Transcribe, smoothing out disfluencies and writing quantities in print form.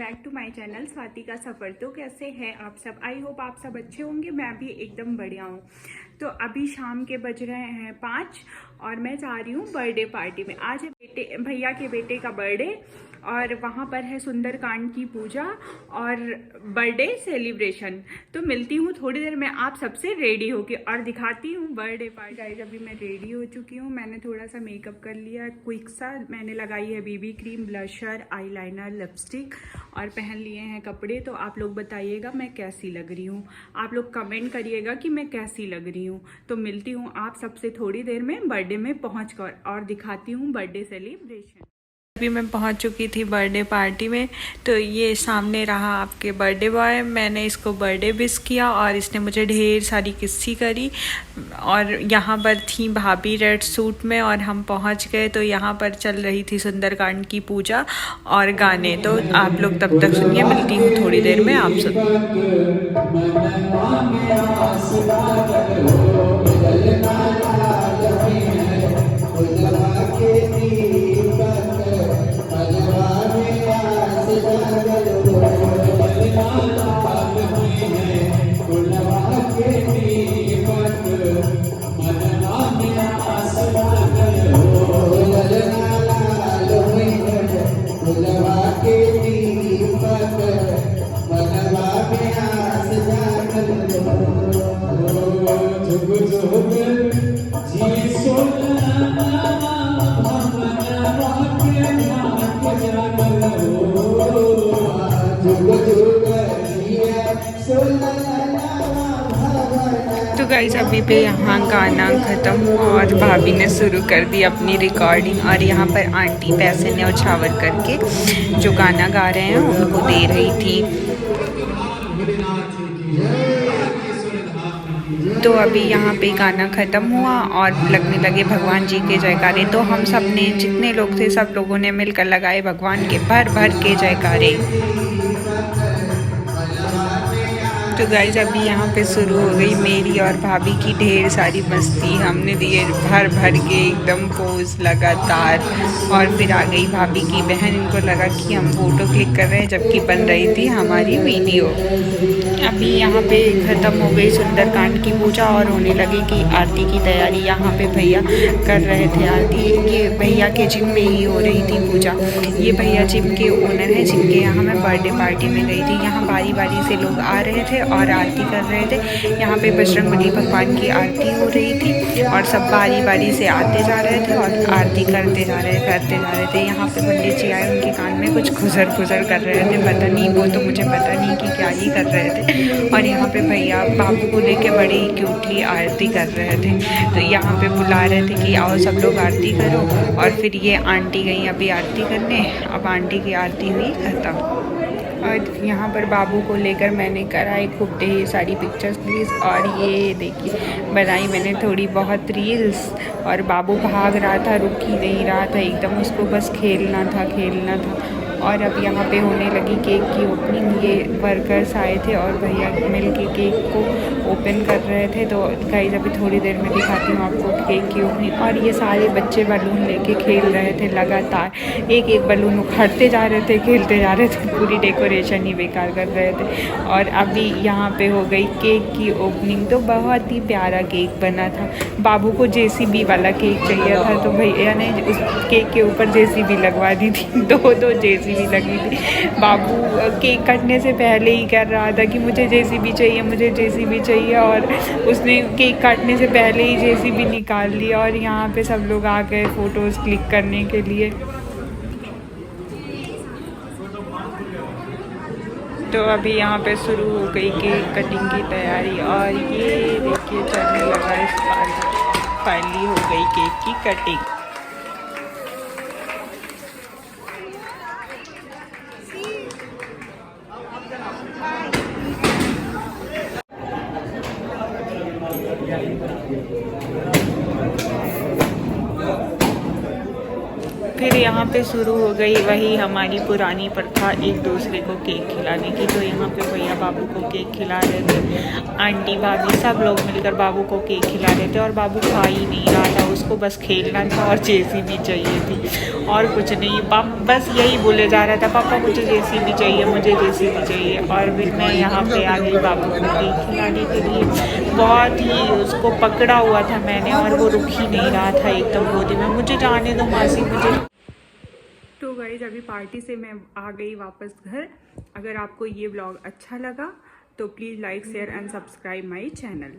Back to my channel Swati का सफ़र। तो कैसे हैं आप सब? आई होप आप सब अच्छे होंगे। मैं भी एकदम बढ़िया हूँ। तो अभी शाम के बज रहे हैं 5 और मैं जा रही हूँ बर्थडे पार्टी में। आज है भैया के बेटे का बर्थडे और वहाँ पर है सुंदरकांड की पूजा और बर्थडे सेलिब्रेशन। तो मिलती हूँ थोड़ी देर में आप सबसे रेडी होके और दिखाती हूँ बर्थडे पार्टी। गाइस अभी मैं रेडी हो चुकी हूँ। मैंने थोड़ा सा मेकअप कर लिया क्विक सा। मैंने लगाई है BB cream, blusher, eyeliner, lipstick और पहन लिए हैं कपड़े। तो आप लोग बताइएगा मैं कैसी लग रही हूँ। आप लोग कमेंट करिएगा कि मैं कैसी लग रही हूँ। तो मिलती हूँ आप सबसे थोड़ी देर में बर्थडे में पहुँच कर और दिखाती हूँ बर्थडे सेलिब्रेशन। अभी मैं पहुंच चुकी थी बर्थडे पार्टी में। तो ये सामने रहा आपके बर्थडे बॉय। मैंने इसको बर्थडे विश किया और इसने मुझे ढेर सारी किस्सी करी। और यहाँ पर थी भाभी रेड सूट में और हम पहुंच गए। तो यहाँ पर चल रही थी सुंदरकांड की पूजा और गाने। तो आप लोग तब तक सुनिए, मिलती हूँ थोड़ी देर में आप सब। तो गाइस अभी पे यहाँ गाना ख़त्म हुआ और भाभी ने शुरू कर दी अपनी रिकॉर्डिंग। और यहाँ पर आंटी पैसे न्यौछावर करके जो गाना गा रहे हैं उनको दे रही थी। तो अभी यहाँ पे गाना ख़त्म हुआ और लगने लगे भगवान जी के जयकारे। तो हम सब ने, जितने लोग थे, सब लोगों ने मिलकर लगाए भगवान के भर भर के जयकारे। तो गाइस अभी यहाँ पे शुरू हो गई मेरी और भाभी की ढेर सारी मस्ती। हमने दिए भर भर के एकदम पोज लगातार। और फिर आ गई भाभी की बहन। इनको लगा कि हम फ़ोटो क्लिक कर रहे हैं जबकि बन रही थी हमारी वीडियो। अभी यहाँ पे ख़त्म हो गई सुंदरकांड की पूजा और होने लगी कि आरती की तैयारी। यहाँ पे भैया कर रहे थे आरती। ये भैया के जिम में ही हो रही थी पूजा। ये भैया जिम के ओनर हैं जिनके यहाँ मैं बर्थडे पार्टी में गई थी। यहाँ बारी बारी से लोग आ रहे थे और आरती कर रहे थे। यहाँ पे बजरंगबली भगवान की आरती हो रही थी और सब बारी बारी से आते जा रहे थे और आरती करते जा रहे थे। यहाँ पे पंडित जी आए, उनके कान में कुछ खुजर कर रहे थे। पता नहीं, वो तो मुझे पता नहीं कि क्या ही कर रहे थे। और यहाँ पे भैया बाबू को लेके बड़ी क्यूटली आरती कर रहे थे। तो यहाँ पे बुला रहे थे कि आओ सब लोग आरती करो। और फिर ये आंटी गई अभी आरती करने। अब आंटी की आरती हुई ख़त्म। और यहाँ पर बाबू को लेकर मैंने कराई खूब ढेर सारी पिक्चर्स प्लीज़। और ये देखिए बनाई मैंने थोड़ी बहुत रील्स। और बाबू भाग रहा था, रुक ही नहीं रहा था एकदम, उसको बस खेलना था। और अब यहाँ पे होने लगी केक की ओपनिंग। ये वर्कर्स आए थे और भैया मिल के केक को ओपन कर रहे थे। तो गाइस अभी थोड़ी देर में दिखाती हूँ आपको केक की ओपनिंग। और ये सारे बच्चे बलून लेके खेल रहे थे लगातार। एक एक बलून उखाड़ते जा रहे थे, खेलते जा रहे थे, पूरी डेकोरेशन ही बेकार कर रहे थे। और अभी यहाँ पे हो गई केक की ओपनिंग। तो बहुत ही प्यारा केक बना था। बाबू को JCB वाला केक चाहिए था तो भैया ने उस केक के ऊपर JCB लगवा दी थी। दो JCB लगी थी। बाबू केक कटने से पहले ही कर रहा था कि मुझे JCB चाहिए, मुझे JCB चाहिए। और उसने केक काटने से पहले ही JCB निकाल लिया। और यहाँ पे सब लोग आ गए फ़ोटोज़ क्लिक करने के लिए। तो अभी यहाँ पे शुरू हो गई केक कटिंग की तैयारी। और ये देखिए चलने लगा इस बार। फाइनली हो गई केक की कटिंग। फिर यहाँ पे शुरू हो गई वही हमारी पुरानी प्रथा एक दूसरे को केक खिलाने की। तो यहाँ पे भैया बाबू को केक खिला रहे थे, आंटी भाभी सब लोग मिलकर बाबू को केक खिला रहे थे। और बाबू खा ही नहीं रहा था, उसको बस खेलना था और जेसीबी चाहिए थी और कुछ नहीं। बस यही बोले जा रहा था, पापा मुझे जेसीबी चाहिए, मुझे जेसीबी चाहिए। और फिर मैं यहाँ पे आ गई बाबू को केक खिलाने के लिए। बहुत ही उसको पकड़ा हुआ था मैंने और वो रुक ही नहीं रहा था एकदम गोदी में। मुझे जाने दो मासी, मुझे। तो गाइस अभी पार्टी से मैं आ गई वापस घर। अगर आपको ये व्लॉग अच्छा लगा तो please like share and subscribe my channel.